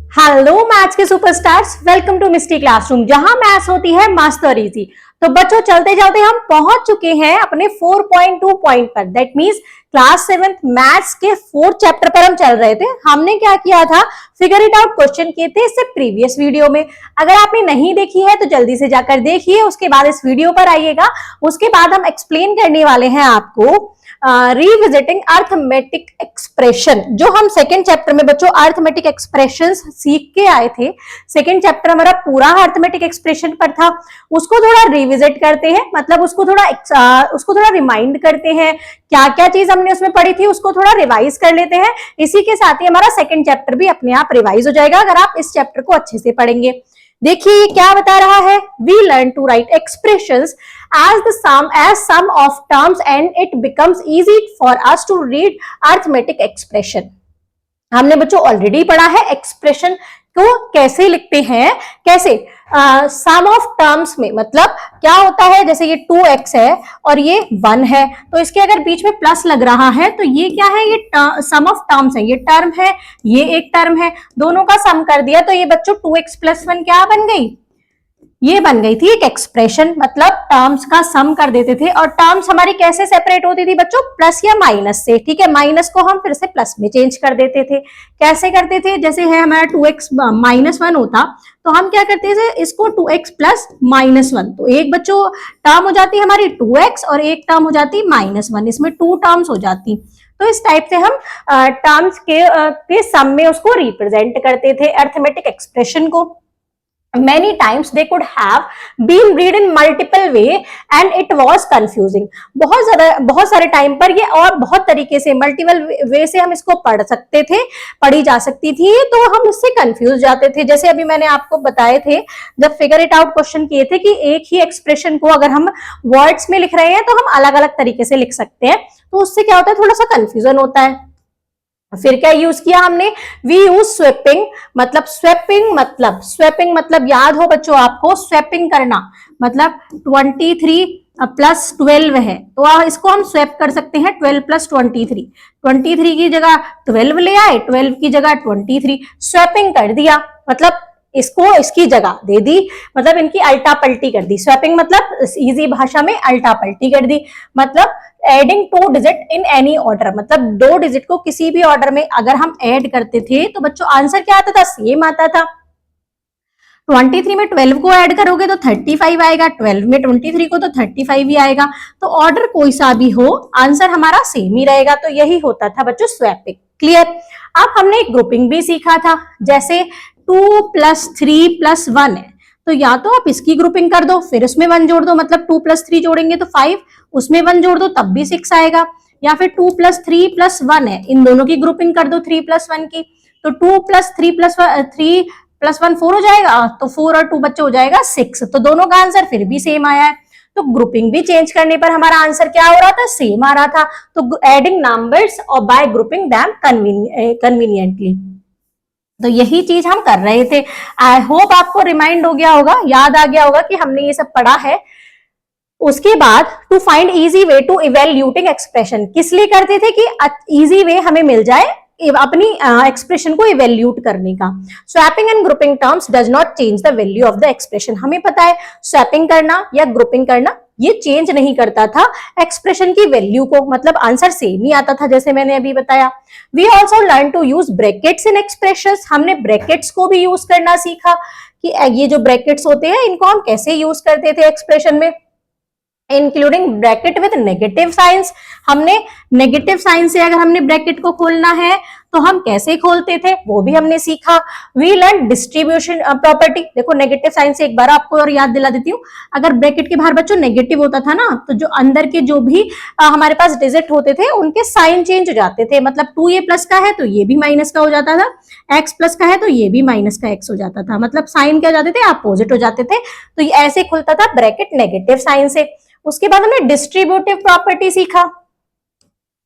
Hello maths के superstars, welcome to Misty classroom, जहां maths होती है मास्टर इजी। तो बच्चों चलते चलते हम पहुंच चुके हैं अपने 4.2 पॉइंट पर। That means class 7th maths के 4th चैप्टर पर हम चल रहे थे। हमने क्या किया था, फिगर इट आउट क्वेश्चन किए थे इससे प्रीवियस वीडियो में। अगर आपने नहीं देखी है तो जल्दी से जाकर देखिए, उसके बाद इस वीडियो पर आइएगा। उसके बाद हम एक्सप्लेन करने वाले हैं आपको रिविजिटिंग अर्थमेटिक एक्सप्रेशन। जो हम सेकेंड चैप्टर में बच्चों अर्थमेटिक एक्सप्रेशन सीख के आए थे, सेकेंड चैप्टर हमारा पूरा अर्थमेटिक एक्सप्रेशन पर था, उसको थोड़ा रिविजिट करते हैं, मतलब उसको थोड़ा रिमाइंड करते हैं। क्या क्या चीज हमने उसमें पढ़ी थी उसको थोड़ा रिवाइज कर लेते हैं। इसी के साथ ही हमारा सेकेंड चैप्टर भी अपने आप रिवाइज हो जाएगा अगर आप इस चैप्टर को अच्छे से पढ़ेंगे। देखिए ये क्या बता रहा है, we learn to write expressions as sum of terms and it becomes easy for us to read arithmetic expression। हमने बच्चों ऑलरेडी पढ़ा है एक्सप्रेशन को कैसे लिखते हैं, कैसे सम ऑफ टर्म्स में, मतलब क्या होता है, जैसे ये 2x है और ये 1 है, तो इसके अगर बीच में प्लस लग रहा है तो ये क्या है, ये सम ऑफ टर्म्स है, ये टर्म है, ये एक टर्म है, दोनों का सम कर दिया तो ये बच्चों 2x + 1 क्या बन गई, ये बन गई थी एक एक्सप्रेशन। मतलब टर्म्स का सम कर देते थे। और टर्म्स हमारी कैसे सेपरेट होती थी बच्चों, प्लस या माइनस से। ठीक है, माइनस को हम फिर से प्लस में चेंज कर देते थे। कैसे करते थे, जैसे है हमारा 2x - 1 होता तो हम क्या करते थे, इसको 2x + -1, तो एक बच्चों टर्म हो जाती हमारी 2x और एक टर्म हो जाती -1, इसमें 2 टर्म्स हो जाती। तो इस टाइप से हम टर्म्स के सम में उसको रिप्रेजेंट करते थे अर्थमेटिक एक्सप्रेशन को। Many times they could have been read in multiple way and it was confusing। बहुत सारे टाइम पर ये और बहुत तरीके से मल्टीपल वे से हम इसको पढ़ सकते थे, पढ़ी जा सकती थी, तो हम इससे कंफ्यूज जाते थे। जैसे अभी मैंने आपको बताए थे जब फिगर इट आउट क्वेश्चन किए थे कि एक ही एक्सप्रेशन को अगर हम वर्ड्स में लिख रहे हैं तो हम अलग अलग तरीके से लिख सकते हैं, तो उससे क्या होता है, थोड़ा सा कंफ्यूजन होता है। फिर क्या यूज किया हमने, वी यूज स्वेपिंग। मतलब स्वेपिंग मतलब याद हो बच्चों आपको, स्वेपिंग करना मतलब 23 + 12 है तो इसको हम स्वेप कर सकते हैं 12 + 23। 23 की जगह 12 ले आए, 12 की जगह 23, स्वेपिंग कर दिया, मतलब इसको इसकी जगह दे दी, मतलब इनकी अल्टा पल्टी कर दी। स्वैपिंग मतलब इजी भाषा में अल्टा पल्टी कर दी, मतलब adding 2 digit in any order, मतलब 2 डिजिट को किसी भी ऑर्डर में अगर हम ऐड करते थे तो बच्चों आंसर क्या आता था, सेम आता था। 23 में 12 को ऐड करोगे तो 35 आएगा, 12 में 23 को तो 35 ही आएगा, तो ऑर्डर कोई सा भी हो आंसर हमारा सेम ही रहेगा। तो यही होता था बच्चों स्वैपिंग। क्लियर। अब हमने एक ग्रुपिंग भी सीखा था, जैसे 2 + 3 + 1 है तो या तो आप इसकी ग्रुपिंग कर दो फिर उसमें 1 जोड़ दो, मतलब 2 + 3 जोड़ेंगे तो 5, उसमें 1 जोड़ दो तब भी 6 आएगा। या फिर 2 + 3 + 1 है, इन दोनों की ग्रुपिंग कर दो 3 + 1 की, तो 2 + 3 + 1 4 हो जाएगा, तो 4 और 2 बच्चे हो जाएगा 6, तो दोनों का आंसर फिर भी सेम आया है। तो ग्रुपिंग भी चेंज करने पर हमारा आंसर क्या हो रहा था, सेम आ रहा था। तो एडिंग नंबर्स और बाय ग्रुपिंग देम कन्वीनियंटली, तो यही चीज हम कर रहे थे। आई होप आपको रिमाइंड हो गया होगा, याद आ गया होगा कि हमने ये सब पढ़ा है। उसके बाद to find easy way to evaluating expression, किस लिए करते थे कि इजी वे हमें मिल जाए अपनी एक्सप्रेशन को इवेल्यूट करने का। Swapping and grouping terms does not change the value of the expression. हमें पता है स्वैपिंग करना या ग्रुपिंग करना ये चेंज नहीं करता था एक्सप्रेशन की वैल्यू को, मतलब आंसर सेम ही आता था, जैसे मैंने अभी बताया। We also learn to use brackets in expressions. हमने ब्रैकेट्स को भी यूज करना सीखा कि ये जो ब्रैकेट्स होते हैं इनको हम कैसे यूज करते थे एक्सप्रेशन में, including bracket with negative science. हमने नेगेटिव साइन से अगर हमने ब्रैकेट को खोलना है तो हम कैसे खोलते थे वो भी हमने सीखा। We learn distribution property. देखो नेगेटिव साइन से एक बार आपको और याद दिला देती हूँ, अगर ब्रैकेट के बाहर बच्चों नेगेटिव होता था ना तो जो अंदर के जो भी हमारे पास डिजिट होते थे उनके साइन चेंज हो जाते थे। मतलब 2 ये प्लस का है तो ये भी माइनस का हो जाता था, x प्लस का है तो ये भी माइनस का x हो जाता था, मतलब साइन क्या हो जाते थे, अपोजिट हो जाते थे। तो ये ऐसे खुलता था ब्रैकेट नेगेटिव साइन से। उसके बाद हमने डिस्ट्रीब्यूटिव प्रॉपर्टी सीखा,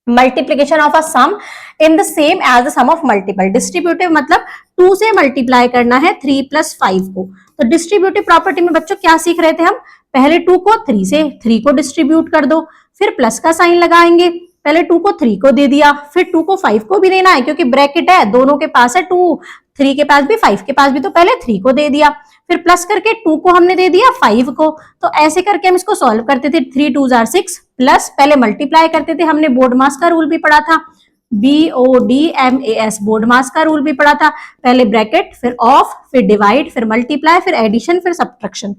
multiplication of a sum in the same as the sum of multiple. Distributive मतलब 2 से मल्टीप्लाई करना है 3 + 5 को। तो डिस्ट्रीब्यूटिव प्रॉपर्टी में बच्चों क्या सीख रहे थे हम, पहले 2 को 3 से 3 को डिस्ट्रीब्यूट कर दो, फिर प्लस का साइन लगाएंगे, पहले 2 को 3 को दे दिया, फिर 2 को 5 को भी देना है क्योंकि ब्रैकेट है दोनों के पास है 2, 3 के पास भी 5 के पास भी, तो पहले 3 को दे दिया, फिर प्लस करके 2 को हमने दे दिया 5 को। तो ऐसे करके हम इसको सॉल्व करते थे। 3 2 जार 6 प्लस पहले मल्टीप्लाई करते थे, हमने बोर्ड मास का रूल भी पढ़ा था, BODMAS बोर्ड मास का रूल भी पढ़ा था। पहले ब्रैकेट, फिर ऑफ, फिर डिवाइड, फिर मल्टीप्लाई, फिर एडिशन, फिर सब्ट्रैक्शन।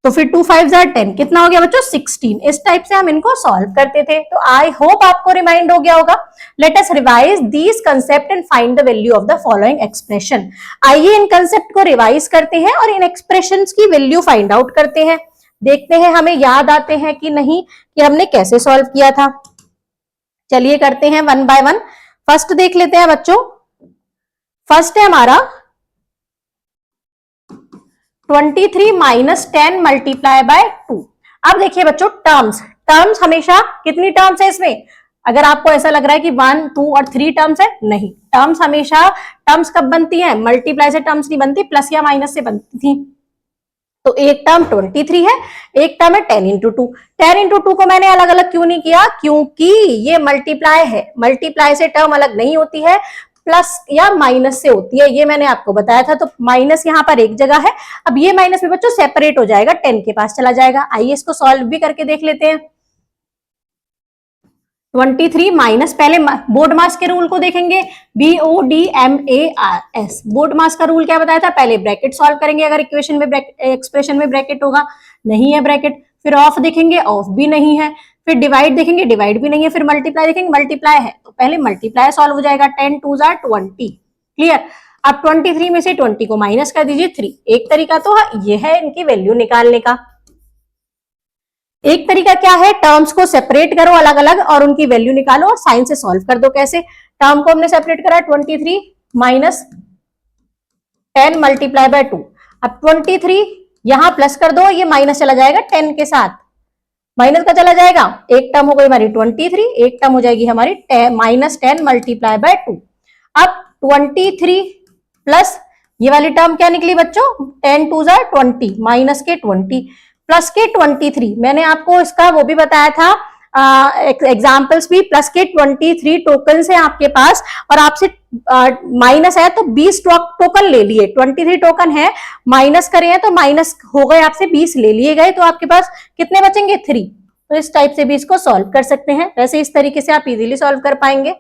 तो फिर 2 5 जार 10 कितना हो गया बच्चों 16। इस टाइप से हम इनको सॉल्व करते थे। तो आई होप आपको रिमाइंड हो गया होगा। Let us revise these concept and find the value of the following expression. आइए इन कंसेप्ट को रिवाइज करते हैं और इन एक्सप्रेशंस की वैल्यू फाइंड आउट करते हैं। देखते हैं हमें याद आते हैं कि नहीं कि हमने कैसे सॉल्व किया था। चलिए करते हैं वन बाय वन। फर्स्ट देख लेते हैं बच्चों। फर्स्ट है हमारा 23 माइनस 10 मल्टीप्लाई बाय 2। अब देखिए बच्चों टर्म्स हमेशा कितनी टर्म्स है इसमें? अगर आपको ऐसा लग रहा है कि 1 2 और 3 टर्म्स है, नहीं, टर्म्स कब बनती है? मल्टीप्लाई से टर्म्स नहीं बनती, प्लस या माइनस से बनती थी। तो एक टर्म 23 है, एक टर्म है 10 इंटू 2। 10 इंटू 2 को मैंने अलग अलग क्यों नहीं किया? क्योंकि ये मल्टीप्लाई है, मल्टीप्लाई से टर्म अलग नहीं होती है, प्लस या माइनस से होती है, ये मैंने आपको बताया था। तो माइनस यहाँ पर एक जगह है, अब ये माइनस में बच्चों सेपरेट हो जाएगा, 10 के पास चला जाएगा। आइए इसको सॉल्व भी करके देख लेते हैं। 23 माइनस, पहले बोर्ड मास के रूल को देखेंगे, BODMAS। बोर्ड मास का रूल क्या बताया था? पहले ब्रैकेट सॉल्व करेंगे अगर इक्वेशन में एक्सप्रेशन में ब्रैकेट होगा, नहीं है ब्रैकेट। फिर ऑफ देखेंगे, ऑफ भी नहीं है। फिर डिवाइड देखेंगे, डिवाइड भी नहीं है। फिर मल्टीप्लाई देखेंगे, मल्टीप्लाई है, तो पहले मल्टीप्लाई सॉल्व हो जाएगा। 10 2 जार 20। क्लियर? अब 23 में से 20 को माइनस कर दीजिए 3। एक तरीका तो ये है इनकी वैल्यू निकालने का। एक तरीका क्या है? टर्म्स को सेपरेट करो अलग अलग और उनकी वैल्यू निकालो और साइन से सॉल्व कर दो। कैसे? टर्म को हमने सेपरेट करा, 23 माइनस 10 मल्टीप्लाई बाय 2। अब 23 यहां प्लस कर दो, ये माइनस चला जाएगा 10 के साथ, माइनस का चला जाएगा। एक टर्म हो गई हमारी 23, एक टर्म हो जाएगी हमारी माइनस 10 मल्टीप्लाई बाय 2। अब 23 प्लस ये वाली टर्म क्या निकली बच्चों? 10 2 जार 20 माइनस के 20 प्लस के 23। मैंने आपको इसका वो भी बताया था, एग्जाम्पल्स भी। प्लस के 23 टोकन है आपके पास और आपसे माइनस है तो 20 टोकन ले लिए। 23 टोकन है, माइनस करे हैं तो माइनस हो गए, आपसे 20 ले लिए गए, तो आपके पास कितने बचेंगे? 3। तो इस टाइप से भी इसको सॉल्व कर सकते हैं। वैसे इस तरीके से आप इजीली सॉल्व कर पाएंगे।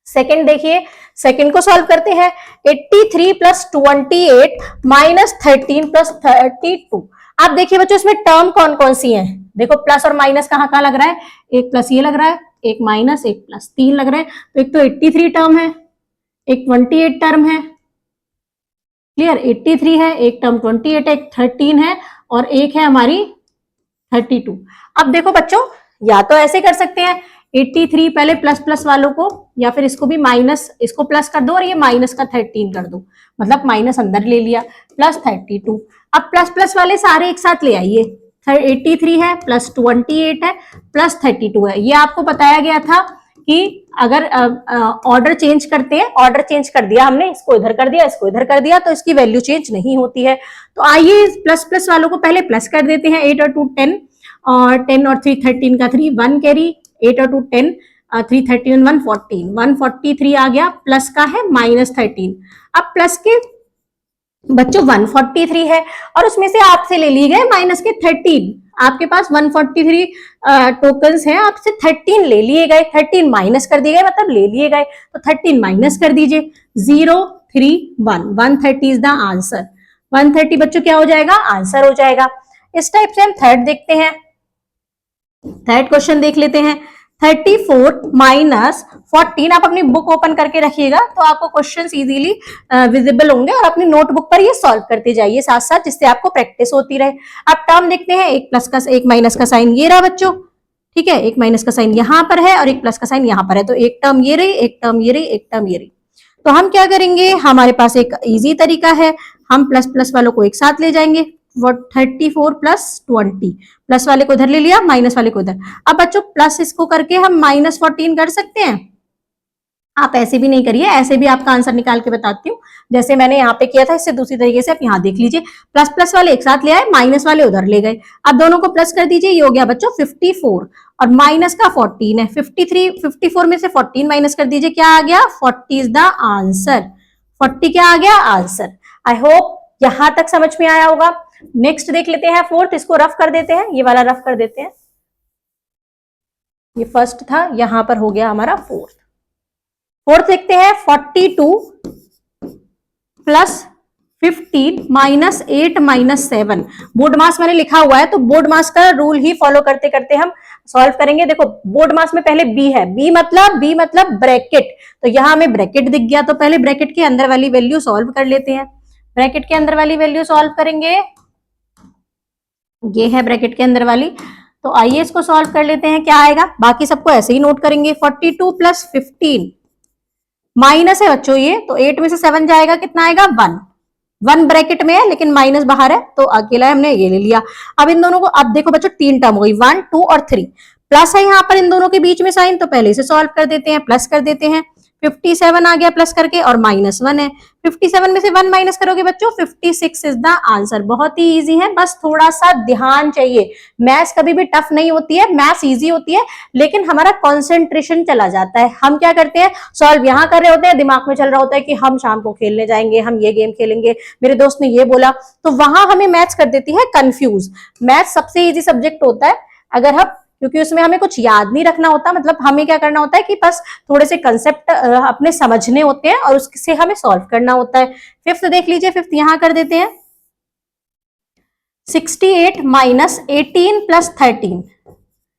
सेकंड देखिए, सेकंड को सॉल्व करते हैं। 83 प्लस 28 माइनस 13 प्लस 32। आप देखिए बच्चों इसमें टर्म कौन कौन सी हैं? देखो प्लस और माइनस कहाँ कहाँ लग रहा है? एक प्लस ये लग रहा है, एक माइनस, एक प्लस, 3 लग रहे हैं। तो एक तो 83 टर्म है, एक 28 टर्म है। क्लियर? 83 है, एक टर्म 28 है, एक 13 है और एक है हमारी 32। अब देखो बच्चों, या तो ऐसे कर सकते हैं 83 पहले प्लस प्लस वालों को, या फिर इसको भी माइनस, इसको प्लस कर दो और ये माइनस का 13 कर दो, मतलब माइनस अंदर ले लिया, प्लस 32। अब प्लस प्लस वाले सारे एक साथ ले आइए। 83 है प्लस 28 है प्लस 32 है। ये आपको बताया गया था कि अगर ऑर्डर चेंज करते हैं, ऑर्डर चेंज कर दिया हमने, इसको इधर कर दिया, इसको इधर कर दिया, तो इसकी वैल्यू चेंज नहीं होती है। तो आइए प्लस प्लस वालों को पहले प्लस कर देते हैं। 8 और 2 10 और 10 और 3 13 का 3 1 कैरी, 8 और 2 10 3 13 1 14 143 आ गया, प्लस का है -13। अब प्लस के बच्चों 143 है और उसमें से आपसे ले लिए गए माइनस के 13। आपके पास 143 टोकन्स हैं, आपसे 13 ले लिए गए, 13 माइनस कर दिए गए, मतलब ले लिए गए, तो 13 माइनस कर दीजिए। 0 3 1 130 इज द आंसर। 130 बच्चों क्या हो जाएगा? आंसर हो जाएगा। इस टाइप से हम थर्ड देखते हैं। थर्ड क्वेश्चन देख लेते हैं। 34 माइनस 14। आप अपनी बुक ओपन करके रखिएगा तो आपको क्वेश्चंस इजीली विजिबल होंगे और अपनी नोटबुक पर ये सॉल्व करते जाइए साथ साथ, जिससे आपको प्रैक्टिस होती रहे। अब टर्म देखते हैं। एक प्लस का एक माइनस का साइन ये रहा बच्चों, ठीक है, एक माइनस का साइन यहाँ पर है और एक प्लस का साइन यहाँ पर है, तो एक टर्म ये रही, एक टर्म ये रही, एक टर्म ये रही। तो हम क्या करेंगे, हमारे पास एक इजी तरीका है, हम प्लस प्लस वालों को एक साथ ले जाएंगे। 34 प्लस 20, प्लस वाले को इधर ले लिया, माइनस वाले को इधर। अब बच्चों प्लस इसको करके हम -14 कर सकते हैं। आप ऐसे भी नहीं करिए, ऐसे भी आपका आंसर निकाल के बताती हूँ, जैसे मैंने यहाँ पे किया था, इससे दूसरी तरीके से आप यहाँ देख लीजिए। प्लस प्लस वाले एक साथ ले आए, माइनस वाले उधर ले गए। अब दोनों को प्लस कर दीजिए, ये हो गया बच्चों 54 और माइनस का 14 है। 54 में से 14 माइनस कर दीजिए, क्या आ गया? 40 इज द आंसर। 40 क्या आ गया आंसर। आई होप यहां तक समझ में आया होगा। नेक्स्ट देख लेते हैं फोर्थ, इसको रफ कर देते हैं, ये वाला रफ कर देते हैं। ये फर्स्ट था, यहां पर हो गया हमारा फोर्थ। फोर्थ देखते हैं 42 प्लस 15 माइनस 8 माइनस 7। बोर्ड मास मैंने लिखा हुआ है तो बोर्ड मास का रूल ही फॉलो करते करते हम सॉल्व करेंगे। देखो बोर्ड मास में पहले बी है, बी मतलब ब्रैकेट, तो यहां हमें ब्रैकेट दिख गया तो पहले ब्रैकेट के अंदर वाली वैल्यू सॉल्व कर लेते हैं। ब्रैकेट के अंदर वाली वैल्यू सॉल्व करेंगे, ये है ब्रैकेट के अंदर वाली, तो आइए इसको सॉल्व कर लेते हैं क्या आएगा। बाकी सबको ऐसे ही नोट करेंगे। 42 प्लस 15 माइनस है बच्चों ये, तो 8 में से 7 जाएगा, कितना आएगा 1। 1 ब्रैकेट में है लेकिन माइनस बाहर है तो अकेला हमने ये ले लिया। अब इन दोनों को, अब देखो बच्चों 3 टर्म हो गई, 1 2 और 3, प्लस है यहाँ पर इन दोनों के बीच में साइन, तो पहले इसे सॉल्व कर देते हैं, प्लस कर देते हैं। 57 आ गया प्लस करके और माइनस 1 है। 57 में से 1 माइनस करोगे बच्चों 56 इज द आंसर। बहुत ही इजी है, बस थोड़ा सा ध्यान चाहिए। मैथ्स कभी भी टफ नहीं होती है, मैथ्स इजी होती है, लेकिन हमारा कंसंट्रेशन चला जाता है। हम क्या करते हैं, सॉल्व यहाँ कर रहे होते हैं, दिमाग में चल रहा होता है कि हम शाम को खेलने जाएंगे, हम ये गेम खेलेंगे, मेरे दोस्त ने ये बोला, तो वहां हमें मैथ्स कर देती है कंफ्यूज। मैथ्स सबसे इजी सब्जेक्ट होता है अगर हम, क्योंकि उसमें हमें कुछ याद नहीं रखना होता, मतलब हमें क्या करना होता है कि बस थोड़े से कंसेप्ट अपने समझने होते हैं और उससे हमें सॉल्व करना होता है। फिफ्थ देख लीजिए, फिफ्थ यहां कर देते हैं। 68 माइनस 18 प्लस 13,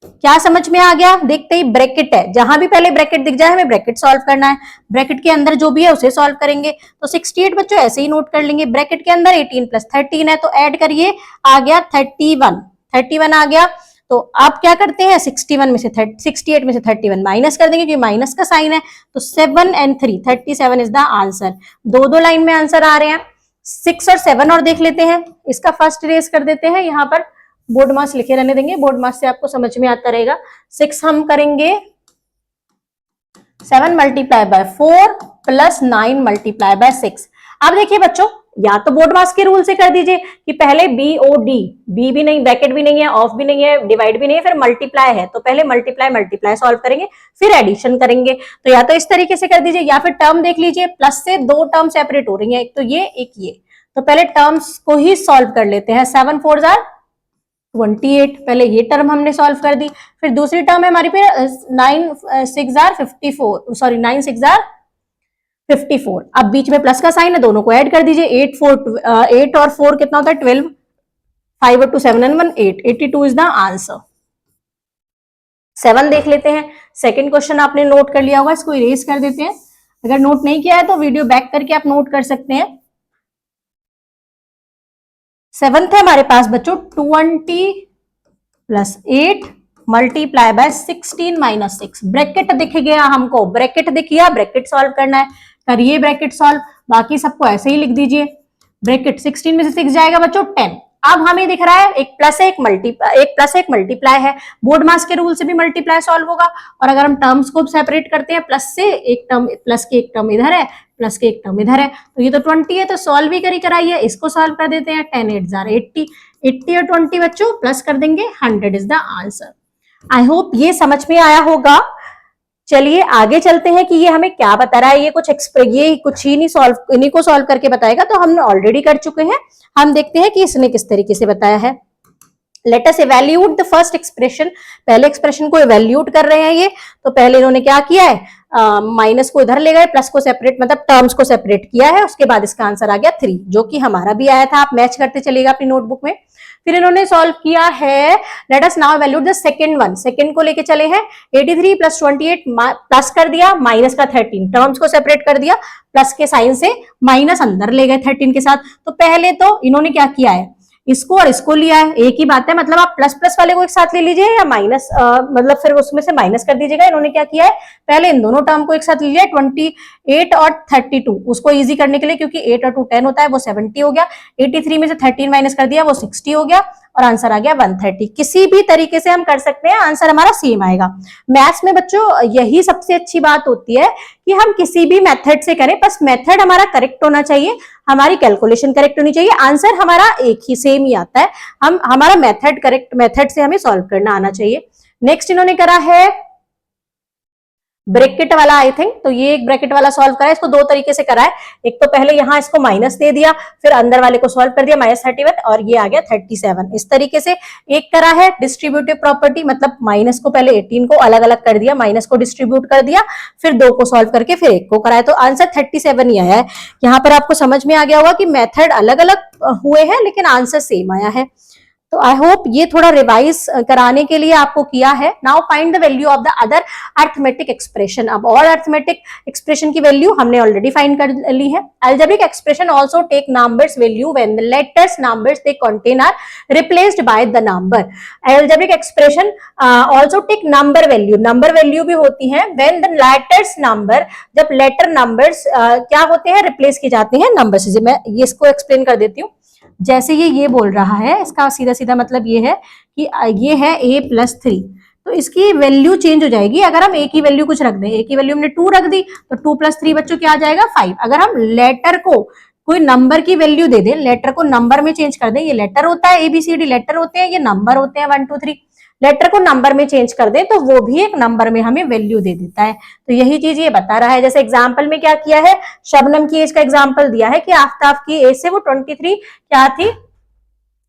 क्या समझ में आ गया। देखते ही ब्रैकेट है, जहां भी पहले ब्रैकेट दिख जाए हमें ब्रैकेट सॉल्व करना है, ब्रैकेट के अंदर जो भी है उसे सॉल्व करेंगे। तो 68 बच्चों ऐसे ही नोट कर लेंगे, ब्रैकेट के अंदर 18 प्लस 13 है तो ऐड करिए, आ गया 31 आ गया। तो आप क्या करते हैं, 68 में से 31 माइनस कर देंगे क्योंकि माइनस का साइन है, तो 7 and 3 37 इज द आंसर। दो आलाइन में आंसर आ रहे हैं। 6 और 7 और देख लेते हैं, इसका फर्स्ट रेस कर देते हैं, यहाँ पर बोर्ड मास लिखे रहने देंगे, बोर्ड मास से आपको समझ में आता रहेगा। 6 हम करेंगे 7 multiply by 4 plus 9 multiply by 6। अब देखिए बच्चों, या तो बोर्ड मास के रूल से कर दीजिए कि पहले बी ओ डी, बी भी नहीं, ब्रैकेट भी नहीं है, ऑफ भी नहीं है, डिवाइड भी नहीं है, फिर मल्टीप्लाई है, तो पहले मल्टीप्लाई सॉल्व करेंगे फिर एडिशन करेंगे। तो या तो इस तरीके से कर दीजिए, या फिर टर्म देख लीजिए, प्लस से 2 टर्म सेपरेट हो रही है, एक तो ये एक ये, तो पहले टर्म्स को ही सॉल्व कर लेते हैं। 7 4 जार 28, पहले ये टर्म हमने सॉल्व कर दी, फिर दूसरी टर्म है हमारी पे 9 6 जार 54, सॉरी 9 6 जार 54। अब बीच में प्लस का साइन है, दोनों को ऐड कर दीजिए। 8 और 4 कितना होता है 12, 5 और 2 7 and 1 8, 82 इज द आंसर। 7 देख लेते हैं। सेकंड क्वेश्चन आपने नोट कर लिया होगा, इसको इरेज कर देते हैं। अगर नोट नहीं किया है तो वीडियो बैक करके आप नोट कर सकते हैं। 7th है हमारे पास बच्चों 20 plus 8 multiply by 16 minus 6। Bracket दिख गया हमको, ब्रैकेट दिख गया, ब्रैकेट सॉल्व करना है, करिए ब्रैकेट सॉल्व। बाकी सबको ऐसे ही लिख दीजिए। ब्रैकेट 16 में से 6 जाएगा बच्चों 10। अब हमें दिख रहा है एक प्लस एक मल्टीप्लाई है, बोर्ड मास के रूल से भी मल्टीप्लाई सॉल्व होगा। और अगर हम टर्म्स को सेपरेट करते हैं, प्लस से एक टर्म, प्लस के एक टर्म इधर है, प्लस के एक टर्म इधर है, तो ये तो 20 है, तो सॉल्व ही करी कराइए, इसको सॉल्व कर देते हैं। 10 8 जार 80, 80 और 20 बच्चों प्लस कर देंगे, 100 is the answer. I hope ये समझ में आया होगा। चलिए आगे चलते हैं कि ये हमें क्या बता रहा है। ये कुछ ही नहीं सॉल्व, इन्हीं को सॉल्व करके बताएगा, तो हम ऑलरेडी कर चुके हैं। हम देखते हैं कि इसने किस तरीके से बताया है। Let us evaluate the first expression. पहले एक्सप्रेशन को इवैल्यूएट कर रहे हैं ये, तो पहले इन्होंने क्या किया है, माइनस को इधर ले गए, प्लस को सेपरेट, मतलब टर्म्स को सेपरेट किया है। उसके बाद इसका आंसर आ गया 3, जो कि हमारा भी आया था। आप मैच करते चलिएगा अपनी नोटबुक में। फिर इन्होंने सॉल्व किया है, let us now evaluate the second one. Second को लेके चले हैं, 83 प्लस 28 प्लस कर दिया, माइनस का 13, टर्म्स को सेपरेट कर दिया, प्लस के साइन से माइनस अंदर ले गए 13 के साथ। तो पहले तो इन्होंने क्या किया है, इसको और इसको लिया है, एक ही बात है, मतलब आप प्लस प्लस वाले को एक साथ ले लीजिए या माइनस, मतलब फिर उसमें से माइनस कर दीजिएगा। इन्होंने क्या किया है, पहले इन दोनों टर्म को एक साथ लीजिए, 28 और 32, उसको इजी करने के लिए, क्योंकि 8 और 2 10 होता है, वो 70 हो गया। 83 में से 13 माइनस कर दिया, वो 60 हो गया, और आंसर आ गया 130। किसी भी तरीके से हम कर सकते हैं, आंसर हमारा सेम आएगा। मैथ्स में बच्चों यही सबसे अच्छी बात होती है कि हम किसी भी मेथड से करें, बस मेथड हमारा करेक्ट होना चाहिए, हमारी कैलकुलेशन करेक्ट होनी चाहिए, आंसर हमारा एक ही सेम ही आता है। हमारा मेथड करेक्ट, मेथड से हमें सॉल्व करना आना चाहिए। नेक्स्ट इन्होंने करा है ब्रैकेट वाला आई थिंक, तो ये एक ब्रैकेट वाला सॉल्व करा है, इसको दो तरीके से करा है। एक तो पहले यहाँ इसको माइनस दे दिया, फिर अंदर वाले को सॉल्व कर दिया -31 और ये आ गया 37। इस तरीके से एक करा है डिस्ट्रीब्यूटिव प्रॉपर्टी, मतलब माइनस को पहले 18 को अलग अलग कर दिया, माइनस को डिस्ट्रीब्यूट कर दिया, फिर 2 को सॉल्व करके फिर 1 को कराया, तो आंसर 37 ही आया है। यहाँ पर आपको समझ में आ गया होगा कि मेथड अलग अलग हुए हैं लेकिन आंसर सेम आया है। तो आई होप ये थोड़ा रिवाइज कराने के लिए आपको किया है। Now find the value of the other arithmetic expression. अब और अर्थमेटिक एक्सप्रेशन की वैल्यू हमने ऑलरेडी फाइंड कर ली है। Algebraic expression also take numbers value when the letters numbers they contain are replaced by the number. Algebraic expression also take number value, number value भी होती है व्हेन द लेटर्स नंबर, जब letter numbers क्या होते हैं, replace किए जाते हैं नंबर से। मैं ये इसको एक्सप्लेन कर देती हूँ। जैसे ये बोल रहा है, इसका सीधा सीधा मतलब ये है कि ये है a+3, तो इसकी वैल्यू चेंज हो जाएगी अगर हम a की वैल्यू कुछ रख दें। a की वैल्यू हमने 2 रख दी तो 2 + 3 बच्चों क्या आ जाएगा 5। अगर हम लेटर को कोई नंबर की वैल्यू दे दें, लेटर को नंबर में चेंज कर दें, ये लेटर होता है ABCD लेटर होते हैं, ये नंबर होते हैं 1 2 3, लेटर को नंबर में चेंज कर दें तो वो भी एक नंबर में हमें वैल्यू दे देता है। तो यही चीज ये बता रहा है। जैसे एग्जाम्पल में क्या किया है, शबनम की एज का एग्जाम्पल दिया है कि आफ्ताब की एज से वो 23 क्या थी,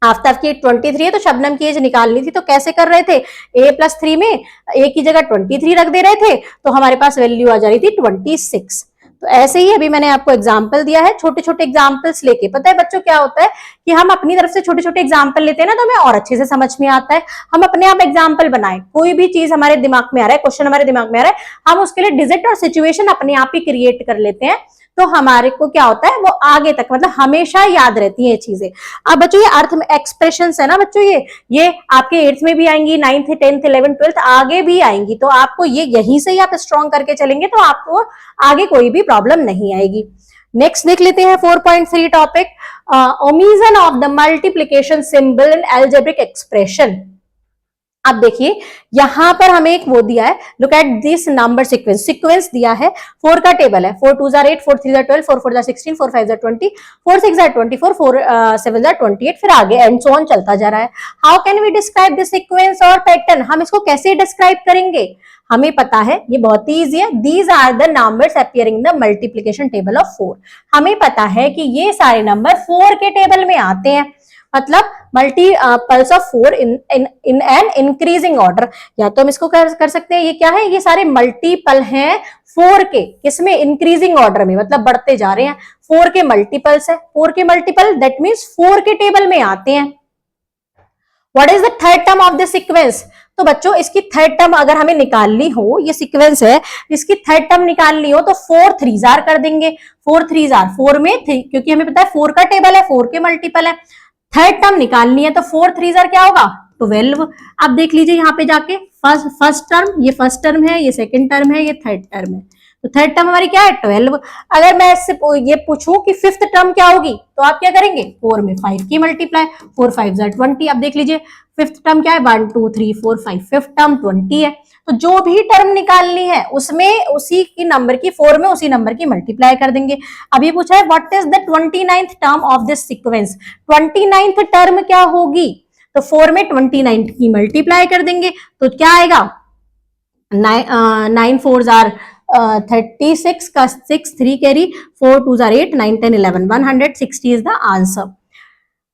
आफ्ताब की 23 है तो शबनम की एज निकालनी थी, तो कैसे कर रहे थे, a+3 में a की जगह 23 रख दे रहे थे तो हमारे पास वैल्यू आ जा रही थी 26। तो ऐसे ही अभी मैंने आपको एग्जाम्पल दिया है, छोटे छोटे एग्जाम्पल्स लेके। पता है बच्चों क्या होता है कि हम अपनी तरफ से छोटे छोटे एग्जाम्पल लेते हैं ना, तो हमें और अच्छे से समझ में आता है। हम अपने आप एग्जाम्पल बनाएं, कोई भी चीज हमारे दिमाग में आ रहा है, क्वेश्चन हमारे दिमाग में आ रहा है, हम उसके लिए डिजिट और सिचुएशन अपने आप ही क्रिएट कर लेते हैं, तो हमारे को क्या होता है वो आगे तक मतलब हमेशा याद रहती है ये चीजें। अब बच्चों ये अर्थ में एक्सप्रेशंस है ना बच्चों, ये आपके 8th में भी आएंगी, 9th 10th 11th 12th आगे भी आएंगी, तो आपको ये यहीं से ही आप स्ट्रॉन्ग करके चलेंगे तो आपको आगे कोई भी प्रॉब्लम नहीं आएगी। नेक्स्ट देख लेते हैं 4.3 topic omission of the multiplication symbol in algebraic expression. अब देखिए यहां पर हमें एक वो दिया है, look at this number sequence, sequence दिया है 4 का टेबल है, 4 2 8, 4 3 12, 4 4 16, 4 5 20, 4 6 24, 4 7 28, फिर आगे एंड सो ऑन चलता जा रहा है। How can we describe this sequence और पैटर्न, हम इसको कैसे डिस्क्राइब करेंगे, हमें पता है ये बहुत ही इजी है। These are the numbers appearing the multiplication table of 4, हमें पता है कि ये सारे नंबर 4 के टेबल में आते हैं, मतलब multiples of 4 in an increasing order. या तो हम इसको कर सकते हैं, ये क्या है, ये सारे मल्टीपल हैं 4 के, किसमें, इंक्रीजिंग ऑर्डर में, मतलब बढ़ते जा रहे हैं, 4 के मल्टीपल्स है, 4 के मल्टीपल दैट मींस 4 के टेबल में आते हैं। What is the third term of the sequence, तो बच्चों इसकी थर्ड टर्म अगर हमें निकालनी हो, ये सीक्वेंस है, इसकी थर्ड टर्म निकालनी हो तो 4 3 जार कर देंगे, 4 3 जार 4 में 3, क्योंकि हमें पता है 4 का टेबल है, 4 के मल्टीपल है। थर्ड टर्म निकालनी है तो 4 3 जार क्या होगा 12। अब देख लीजिए यहाँ पे जाके फर्स्ट टर्म, ये फर्स्ट टर्म है, ये सेकंड टर्म है, ये थर्ड टर्म है, तो थर्ड टर्म हमारी क्या है 12। अगर मैं इससे ये पूछूं कि फिफ्थ टर्म क्या होगी तो आप क्या करेंगे, 4 में 5 की मल्टीप्लाई, 4 5 जार 20। अब देख लीजिए फिफ्थ टर्म क्या है 1 2 3 4 5, फिफ्थ टर्म 20 है, तो जो भी टर्म निकालनी है उसमें उसी की नंबर की 4 में उसी नंबर की मल्टीप्लाई कर देंगे। अब ये पूछा है what is the 29th term of this sequence, 29th term क्या होगी, तो 4 में 29 की मल्टीप्लाई कर देंगे तो क्या आएगा 9 4 जार 36 का 6 3 कैरी, 4 2 जार 8, 9 10 11, 160 इज द आंसर।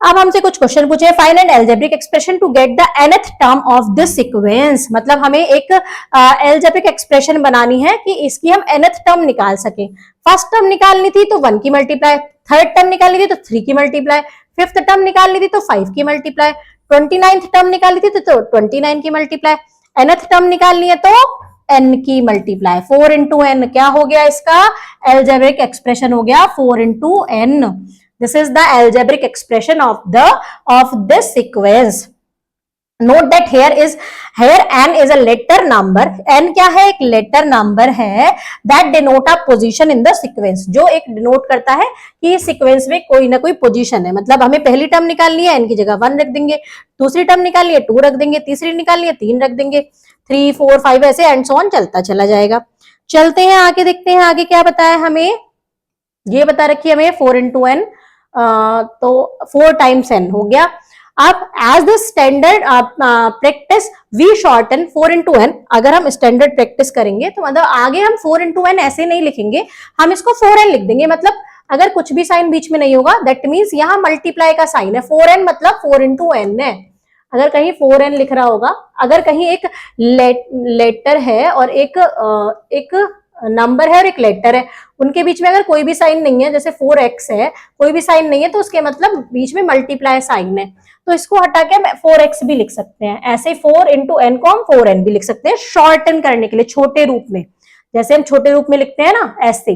अब हमसे कुछ क्वेश्चन पूछे, find an algebraic expression to get the nth term of this sequence, मतलब हमें एक अलजेब्रिक एक्सप्रेशन बनानी है कि इसकी हम nth टर्म निकाल सके। फर्स्ट टर्म निकालनी थी तो 1 की मल्टीप्लाई, थर्ड टर्म निकालनी थी तो 3 की मल्टीप्लाई, फिफ्थ टर्म निकालनी थी तो 5 की मल्टीप्लाई, 29th टर्म निकालनी थी तो 29 की मल्टीप्लाई, nth टर्म निकालनी है तो n की मल्टीप्लाई। 4 into n क्या हो गया, इसका अलजेब्रिक एक्सप्रेशन हो गया 4 into n। This is the algebraic expression of this sequence. Note that here n is a letter number. n क्या है, एक लेटर नंबर है that denote a position in the sequence, जो एक डिनोट करता है कि सीक्वेंस में कोई ना कोई पोजीशन है। मतलब हमें पहली टर्म निकालनी है n की जगह 1 रख देंगे, दूसरी टर्म निकालनी है 2 रख देंगे, तीसरी निकालनी है 3 रख देंगे, 3 4 5 ऐसे एंड सो ऑन चलता चला जाएगा। चलते हैं आगे, देखते हैं आगे क्या बताया हमें। ये बता रखी है हमें 4 into n, तो 4 times n हो गया। अब as the standard practice we shorten 4 into n। अगर हम स्टैंडर्ड प्रैक्टिस करेंगे तो मतलब आगे हम 4 into n ऐसे नहीं लिखेंगे, हम इसको 4n लिख देंगे। मतलब अगर कुछ भी साइन बीच में नहीं होगा, दैट मीन्स यहाँ मल्टीप्लाई का साइन है, 4n मतलब 4 into n है। अगर कहीं 4n लिख रहा होगा, अगर कहीं एक लेटर है और एक नंबर है और एक लेटर है, उनके बीच में अगर कोई भी साइन नहीं है, जैसे 4x है, कोई भी साइन नहीं है, तो उसके मतलब बीच में मल्टीप्लाई साइन है, तो इसको हटा के 4x भी लिख सकते हैं। ऐसे 4 into n को हम 4n भी लिख सकते हैं, शॉर्टन करने के लिए, छोटे रूप में, जैसे हम छोटे रूप में लिखते हैं ना, ऐसे।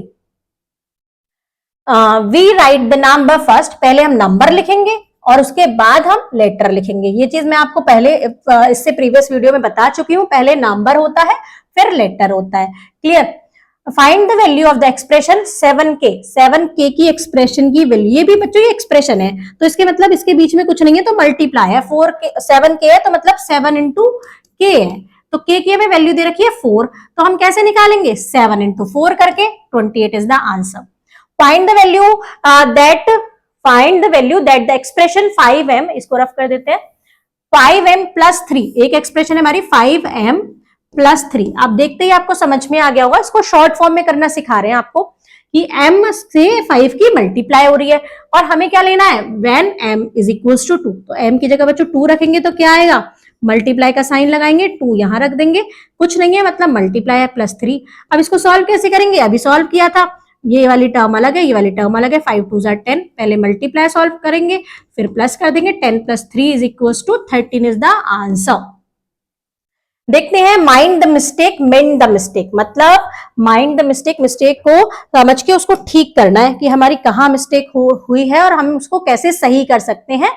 We write the number first, पहले हम नंबर लिखेंगे और उसके बाद हम लेटर लिखेंगे। ये चीज मैं आपको पहले इससे प्रीवियस वीडियो में बता चुकी हूँ, पहले नंबर होता है फिर लेटर होता है। Clear? Find the value of the expression 7k। 7k की एक्सप्रेशन की वैल्यू, ये भी बच्चों ये एक्सप्रेशन है, तो इसके मतलब इसके बीच में कुछ नहीं है, तो मल्टीप्लाई है। 7k है तो मतलब 7 into k है, तो k की हमें वैल्यू दे रखी है 4, तो हम कैसे निकालेंगे? 7 into 4 करके। 28 is the answer. Find the value that the expression 5m, इसको रफ कर देते हैं, 5m plus 3, एक एक्सप्रेशन है हमारी 5m plus 3। आप देखते ही आपको समझ में आ गया होगा, इसको शॉर्ट फॉर्म में करना सिखा रहे हैं आपको कि m से 5 की मल्टीप्लाई हो रही है, और हमें क्या लेना है? when m is equals to 2, तो m की जगह बच्चों 2 रखेंगे तो क्या आएगा? मल्टीप्लाई का साइन लगाएंगे, 2 यहां रख देंगे, कुछ नहीं है मतलब मल्टीप्लाई है +3। अब इसको सॉल्व कैसे करेंगे? अभी सॉल्व किया था, ये वाली टर्म अलग है, ये वाली टर्म अलग है, 5 2 10, पहले मल्टीप्लाई सॉल्व करेंगे फिर प्लस कर देंगे, 10 plus 3 is equals to 13 is the answer. देखते हैं mind the mistake, mend the mistake. मतलब माइंड द मिस्टेक, मिस्टेक को समझ के उसको ठीक करना है कि हमारी कहाँ मिस्टेक हुई है और हम उसको कैसे सही कर सकते हैं।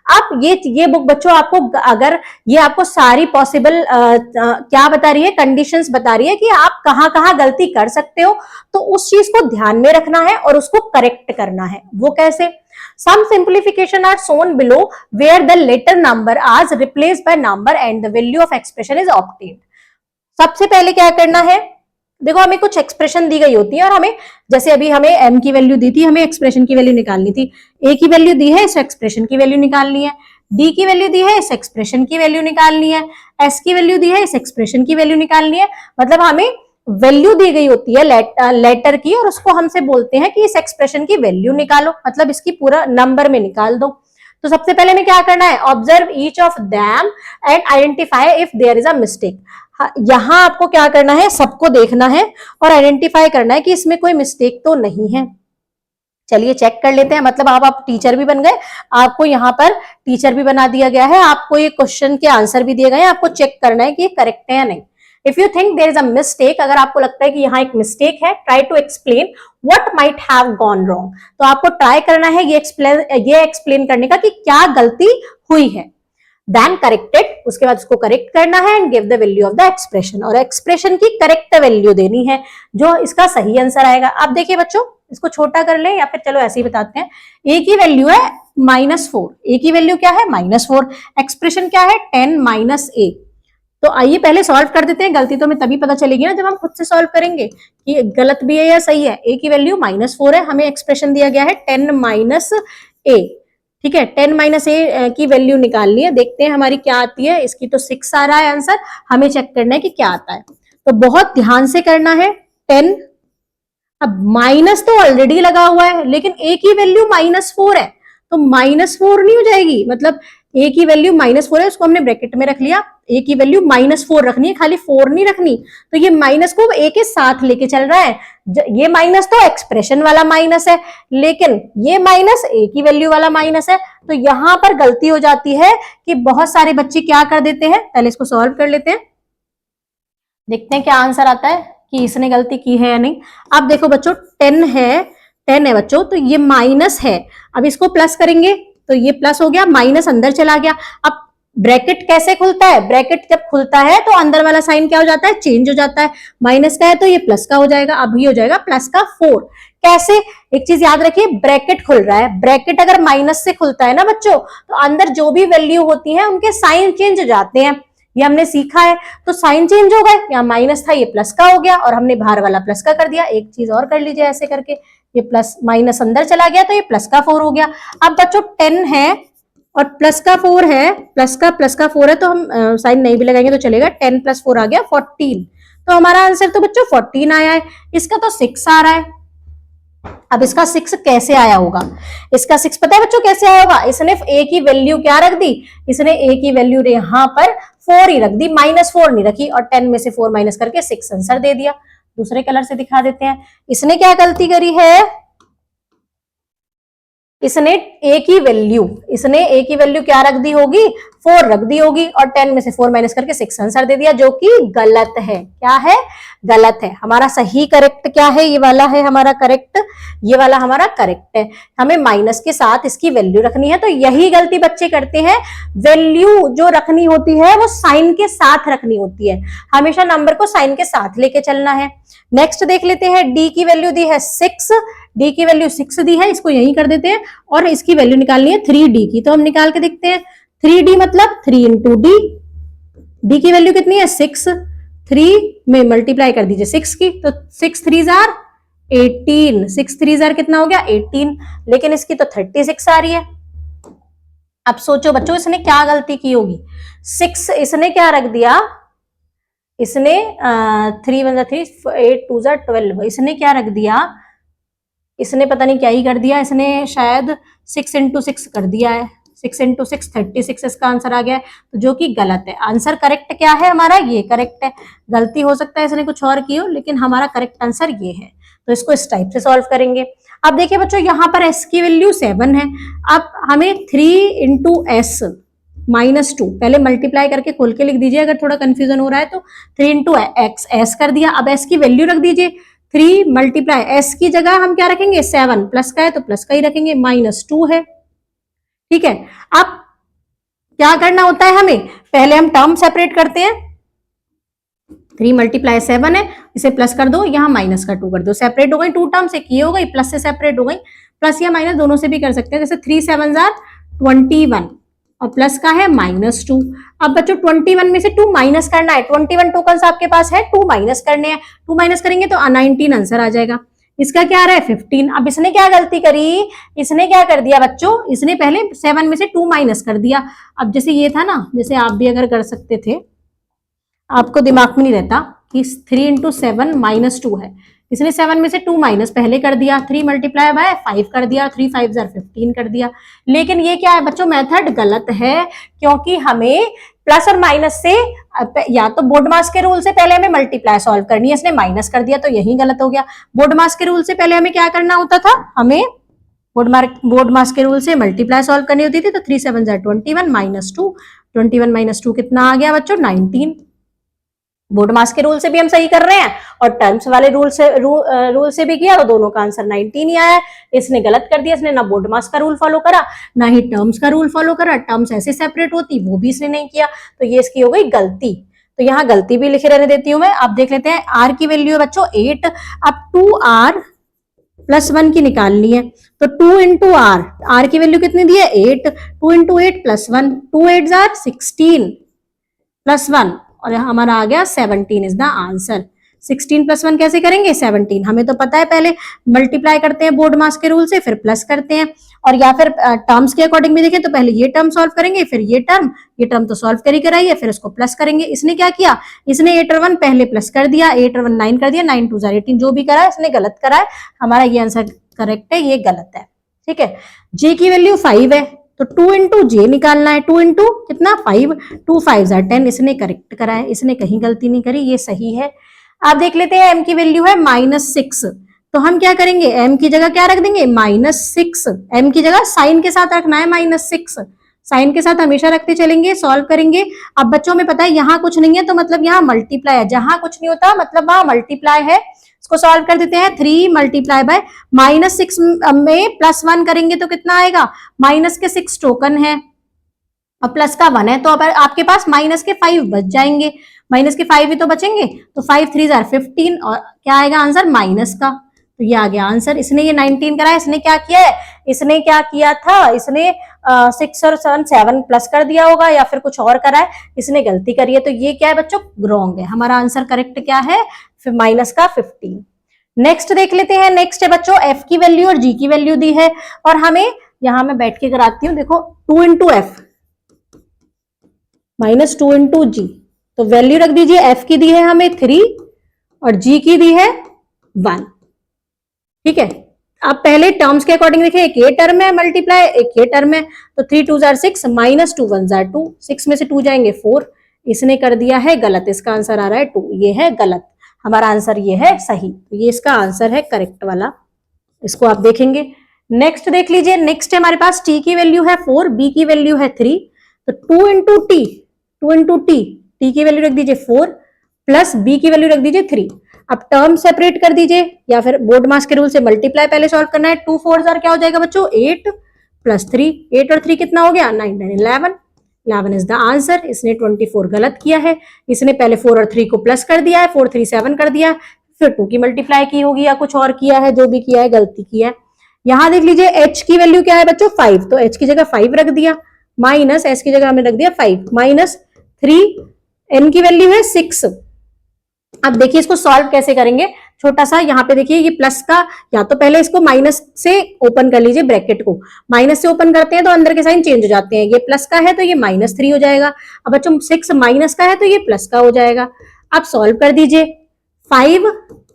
अब ये बुक बच्चों आपको, अगर ये आपको सारी पॉसिबल क्या बता रही है, कंडीशंस बता रही है कि आप कहाँ कहाँ गलती कर सकते हो, तो उस चीज को ध्यान में रखना है और उसको करेक्ट करना है। वो कैसे? Some simplification are shown below where the letter number is replaced by number and the value of expression is obtained। सबसे पहले क्या करना है? देखो हमें कुछ एक्सप्रेशन दी गई होती है और हमें, जैसे अभी हमें m की वैल्यू दी थी, हमें एक्सप्रेशन की वैल्यू निकालनी थी। a की वैल्यू दी है, इस एक्सप्रेशन की वैल्यू निकालनी है। d की वैल्यू दी है, इस एक्सप्रेशन की वैल्यू निकालनी है। s की वैल्यू दी है, इस एक्सप्रेशन की वैल्यू निकालनी है। मतलब हमें वैल्यू दी गई होती है लेटर की, और उसको हमसे बोलते हैं कि इस एक्सप्रेशन की वैल्यू निकालो, मतलब इसकी पूरा नंबर में निकाल दो। तो सबसे पहले हमें क्या करना है? Observe each of them and identify if there is a mistake. यहां आपको क्या करना है? सबको देखना है और आइडेंटिफाई करना है कि इसमें कोई मिस्टेक तो नहीं है। चलिए चेक कर लेते हैं। मतलब आप टीचर भी बन गए, आपको यहाँ पर टीचर भी बना दिया गया है, आपको ये क्वेश्चन के आंसर भी दिए गए हैं, आपको चेक करना है कि ये करेक्ट है या नहीं। If you think there is a mistake, अगर आपको लगता है कि यहाँ एक मिस्टेक है, try to explain what might have gone wrong. तो आपको ट्राई करना है ये एक्सप्लेन करने का कि क्या गलती हुई है। देन करेक्टेड, उसके बाद उसको करेक्ट करना है and give the value of the expression, और एक्सप्रेशन की करेक्ट वैल्यू देनी है जो इसका सही आंसर आएगा। आप देखिए बच्चों, इसको छोटा कर ले या फिर चलो ऐसे ही बताते हैं। a की वैल्यू है -4, a की वैल्यू क्या है? -4। एक्सप्रेशन क्या है? 10 - a। तो आइए पहले सॉल्व कर देते हैं। गलती तो हमें तभी पता चलेगी ना जब हम खुद से सॉल्व करेंगे कि गलत भी है या सही है। a की वैल्यू -4 है, हमें एक्सप्रेशन दिया गया है 10 - a। ठीक है, 10 - a की वैल्यू निकालनी है। देखते हैं हमारी क्या आती है। इसकी तो 6 आ रहा है आंसर, हमें चेक करना है कि क्या आता है। तो बहुत ध्यान से करना है। 10, अब माइनस तो ऑलरेडी लगा हुआ है, लेकिन a की वैल्यू -4 है, तो -4 नहीं हो जाएगी। मतलब a की वैल्यू -4 है, उसको हमने ब्रैकेट में रख लिया। a की वैल्यू -4 रखनी है, खाली 4 नहीं रखनी। तो ये माइनस को a के साथ लेके चल रहा है। ये माइनस तो एक्सप्रेशन वाला माइनस है, लेकिन ये माइनस a की वैल्यू वाला माइनस है। तो यहां पर गलती हो जाती है कि बहुत सारे बच्चे क्या कर देते हैं। पहले इसको सॉल्व कर लेते हैं, देखते हैं क्या आंसर आता है कि इसने गलती की है या नहीं। अब देखो बच्चों, 10 है बच्चों, तो ये माइनस है। अब इसको प्लस करेंगे तो ये प्लस हो गया, माइनस अंदर चला गया। अब ब्रैकेट कैसे खुलता है? ब्रैकेट जब खुलता है तो अंदर वाला साइन क्या हो जाता है? चेंज हो जाता है। माइनस का है तो ये प्लस का हो जाएगा, अब ये हो जाएगा प्लस का 4। कैसे? एक चीज याद रखिए, ब्रैकेट खुल रहा है। ब्रैकेट अगर माइनस से खुलता है ना बच्चों, तो अंदर जो भी वैल्यू होती है उनके साइन चेंज हो जाते हैं। ये हमने सीखा है। तो साइन चेंज हो गए, यहाँ माइनस था ये प्लस का हो गया, और हमने बाहर वाला प्लस का कर दिया। एक चीज और कर लीजिए ऐसे करके, ये प्लस माइनस अंदर चला गया तो ये प्लस का 4 हो गया। अब बच्चों 10 है और प्लस का 4 है, प्लस का 4 है तो हम साइन नहीं भी लगाएंगे तो चलेगा। 10 + 4 आ गया 14। तो हमारा आंसर तो बच्चों 14 आया है। इसका तो 6 आ रहा है। अब इसका 6 कैसे आया होगा? इसका 6 पता है बच्चों कैसे आया होगा? इसने a की वैल्यू क्या रख दी? इसने a की वैल्यू यहां पर 4 ही रख दी, -4 नहीं रखी, और 10 में से 4 माइनस करके 6 आंसर दे दिया। दूसरे कलर से दिखा देते हैं। इसने क्या गलती करी है? इसने a की वैल्यू क्या रख दी होगी? 4 रख दी होगी, और 10 में से 4 माइनस करके 6 आंसर दे दिया, जो कि गलत है। क्या है? गलत है। हमारा सही करेक्ट क्या है? ये वाला है हमारा करेक्ट, ये वाला हमारा करेक्ट है। हमें माइनस के साथ इसकी वैल्यू रखनी है। तो यही गलती बच्चे करते हैं, वैल्यू जो रखनी होती है वो साइन के साथ रखनी होती है। हमेशा नंबर को साइन के साथ लेके चलना है। नेक्स्ट देख लेते हैं। डी की वैल्यू दी है 6, डी की वैल्यू 6 दी है, इसको यही कर देते हैं, और इसकी वैल्यू निकालनी है 3d की। तो हम निकाल के देखते हैं। 3d मतलब 3 इंटू डी। डी की वैल्यू कितनी है? 6। 3 में मल्टीप्लाई कर दीजिए 6 की, तो 6 3 जार 18। 6 3 जार कितना हो गया? 18। लेकिन इसकी तो 36 आ रही है। अब सोचो बच्चों, इसने क्या गलती की होगी? 6 इसने क्या रख दिया? इसने 3 × 3 8 2 12। इसने क्या रख दिया? इसने पता नहीं क्या ही कर दिया। इसने शायद 6 × 6 कर दिया है। 6 × 6 36 इसका आंसर आ गया है, तो जो कि गलत है। आंसर करेक्ट क्या है हमारा? ये करेक्ट है। गलती हो सकता है इसने कुछ और की हो, लेकिन हमारा करेक्ट आंसर ये है। तो इसको इस टाइप से सॉल्व करेंगे। अब देखिए बच्चों, यहाँ पर s की वैल्यू 7 है। अब हमें 3 × s -2 पहले मल्टीप्लाई करके खोल के लिख दीजिए, अगर थोड़ा कंफ्यूजन हो रहा है तो। 3 × x s कर दिया। अब s की वैल्यू रख दीजिए। 3 मल्टीप्लाई s की जगह हम क्या रखेंगे? 7 प्लस का है तो प्लस का ही रखेंगे, -2 है। ठीक है। अब क्या करना होता है हमें? पहले हम टर्म सेपरेट करते हैं। 3 × 7 है, इसे प्लस कर दो, यहाँ माइनस का 2 कर दो। सेपरेट हो गई 2 टर्म से, की हो गई, प्लस से सेपरेट हो गई। प्लस या माइनस दोनों से भी कर सकते हैं। जैसे 3 7 जार 21 और प्लस का है -2। अब बच्चों 21 में से 2 माइनस करना है। 21 टोकन्स आपके पास है, 2 माइनस करने हैं। 2 माइनस करेंगे तो 19 आंसर आ जाएगा। इसका क्या आ रहा है? 15। अब इसने क्या गलती करी? इसने क्या कर दिया बच्चों? इसने पहले 7 में से 2 माइनस कर दिया। अब जैसे ये था ना, जैसे आप भी अगर कर सकते थे, आपको दिमाग में नहीं रहता कि 3 × 7 -2 है। इसने 7 में से 2 माइनस पहले कर दिया, 3 × 5 कर दिया, 3 5 जार 15 कर दिया। लेकिन ये क्या है बच्चों? मेथड गलत है, क्योंकि हमें प्लस और माइनस से, या तो बोर्डमास के रूल से पहले हमें मल्टीप्लाई सॉल्व करनी है, इसने माइनस कर दिया तो यही गलत हो गया। बोर्डमास के रूल से पहले हमें क्या करना होता था? हमें बोर्डमास के रूल से मल्टीप्लाई सॉल्व करनी होती थी। तो 3 7 जार 21 -2, 21 - 2 कितना आ गया बच्चों? 19। बोर्डमास के रूल से भी हम सही कर रहे हैं, और टर्म्स वाले रूल से भी किया, तो दोनों का आंसर 19 ही आया है। इसने गलत कर दिया। इसने ना बोर्डमास का रूल फॉलो करा, ना ही टर्म्स का रूल फॉलो करा। टर्म्स ऐसे सेपरेट होती, वो भी इसने नहीं किया, तो ये इसकी हो गई गलती। तो यहाँ गलती भी लिखे रहने देती हूँ मैं। अब देख लेते हैं। आर की वैल्यू है बच्चों 8। अब 2r + 1 की निकालनी है, तो 2 × r, r की वैल्यू कितनी दी है? 8। 2 × 8 + 1, 2 8 जार 16 + 1, और हमारा आ गया 17 इज द आंसर। 16 + 1 कैसे करेंगे? 17। हमें तो पता है, पहले मल्टीप्लाई करते हैं बोर्ड मास के रूल से, फिर प्लस करते हैं, और या फिर टर्म्स के अकॉर्डिंग भी देखें तो पहले ये टर्म सॉल्व करेंगे, फिर ये टर्म तो सॉल्व कर ही कराइए, फिर उसको प्लस करेंगे। इसने क्या किया? इसने 8 और 1 पहले प्लस कर दिया, 8 और 1 9 कर दिया, 9 2 जार 18। जो भी करा है इसने गलत करा है। हमारा ये आंसर करेक्ट है, ये गलत है। ठीक है। जे की वैल्यू 5 है, तो 2 × j निकालना है। 2 × कितना? 5। 2 5 जार 10। इसने करेक्ट करा है, इसने कहीं गलती नहीं करी, ये सही है। आप देख लेते हैं। m की वैल्यू है -6, तो हम क्या करेंगे? m की जगह क्या रख देंगे? -6। m की जगह साइन के साथ रखना है, -6। साइन के साथ हमेशा रखते चलेंगे, सॉल्व करेंगे। अब बच्चों में पता है यहाँ कुछ नहीं है, तो मतलब यहाँ मल्टीप्लाई है। जहां कुछ नहीं होता मतलब वहां मल्टीप्लाई है। इसको सॉल्व कर देते हैं। 3 × -6 में +1 करेंगे तो कितना आएगा? माइनस के 6 टोकन है और प्लस का 1 है, तो अब आपके पास माइनस के 5 बच जाएंगे। माइनस के 5 ही तो बचेंगे, तो 5 3 जार 15, और क्या आएगा आंसर? माइनस का। तो ये आ गया आंसर। इसने ये 19 करा है। इसने क्या किया है? इसने क्या किया था? इसने 6 और 7 प्लस कर दिया होगा, या फिर कुछ और करा है। इसने गलती करी है, तो ये क्या है बच्चों? रॉन्ग है। हमारा आंसर करेक्ट क्या है? फिर माइनस का 15। नेक्स्ट देख लेते हैं। नेक्स्ट है बच्चों f की वैल्यू और g की वैल्यू दी है, और हमें यहां मैं बैठ के कराती हूँ। देखो 2 इंटू एफ माइनस 2 इंटू जी, तो वैल्यू रख दीजिए। एफ की दी है हमें 3 और जी की दी है 1। ठीक है, अब पहले टर्म्स के अकॉर्डिंग देखिए, एक ये टर्म है मल्टीप्लाई, एक ये टर्म है, तो 3 2 जार 6 माइनस 2 1 जार 2, 6 में से 2 जाएंगे 4। इसने कर दिया है गलत, इसका आंसर आ रहा है 2, ये है गलत, हमारा आंसर ये है सही, तो ये इसका आंसर है करेक्ट वाला, इसको आप देखेंगे। नेक्स्ट देख लीजिए, नेक्स्ट है हमारे पास t की वैल्यू है 4, b की वैल्यू है 3, तो 2 into T, 2 into T, T की वैल्यू रख दीजिए 4 प्लस b की वैल्यू रख दीजिए 3। अब टर्म सेपरेट कर दीजिए या फिर बोर्ड मास के रूल से मल्टीप्लाई पहले सॉल्व करना है। 2 4 जार क्या हो जाएगा बच्चों 8 प्लस 3, 8 और 3 कितना हो गया 9 9 11, 11 इज द आंसर। इसने 24 गलत किया है, इसने पहले 4 और 3 को प्लस कर दिया है, 4 3 7 कर दिया, फिर 2 की मल्टीप्लाई की होगी या कुछ और किया है, जो भी किया है गलती किया है। यहां देख लीजिए h की वैल्यू क्या है बच्चों 5, तो h की जगह 5 रख दिया, माइनस s की जगह हमने रख दिया 5, माइनस 3, n की वैल्यू है 6। अब देखिए इसको सॉल्व कैसे करेंगे, छोटा सा यहाँ पे देखिए ये प्लस का, या तो पहले इसको माइनस से ओपन कर लीजिए, ब्रैकेट को माइनस से ओपन करते हैं तो अंदर के साइन चेंज हो जाते हैं, ये प्लस का है तो ये -3 हो जाएगा। अब बच्चों 6 माइनस का है तो ये प्लस का हो जाएगा। अब सॉल्व कर दीजिए, 5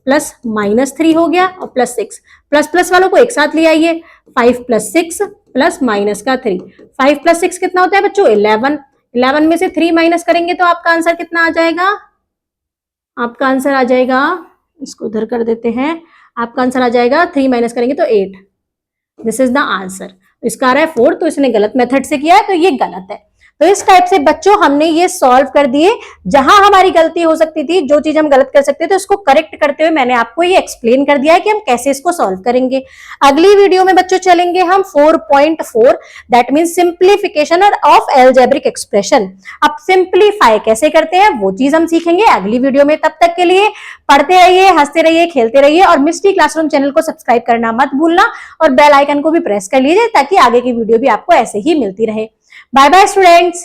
प्लस -3 हो गया और प्लस 6, प्लस प्लस वालों को एक साथ ले आइए, 5 प्लस 6 प्लस माइनस का 3, 5 प्लस 6 कितना होता है बच्चों 11, 11 में से 3 माइनस करेंगे तो आपका आंसर कितना आ जाएगा, आपका आंसर आ जाएगा, इसको उधर कर देते हैं, आपका आंसर आ जाएगा 3 माइनस करेंगे तो 8, दिस इज द आंसर। इसका आ रहा है 4, तो इसने गलत मेथड से किया है तो ये गलत है। तो इस टाइप से बच्चों हमने ये सॉल्व कर दिए, जहां हमारी गलती हो सकती थी, जो चीज हम गलत कर सकते थे उसको करेक्ट करते हुए मैंने आपको ये एक्सप्लेन कर दिया है कि हम कैसे इसको सॉल्व करेंगे। अगली वीडियो में बच्चों चलेंगे हम 4.4, that means simplification of algebraic expression. अब सिंप्लीफाई कैसे करते हैं वो चीज हम सीखेंगे अगली वीडियो में। तब तक के लिए पढ़ते रहिए, हंसते रहिए, खेलते रहिए और मिस्टी क्लासरूम चैनल को सब्सक्राइब करना मत भूलना और बेल आइकन को भी प्रेस कर लीजिए ताकि आगे की वीडियो भी आपको ऐसे ही मिलती रहे। Bye bye students.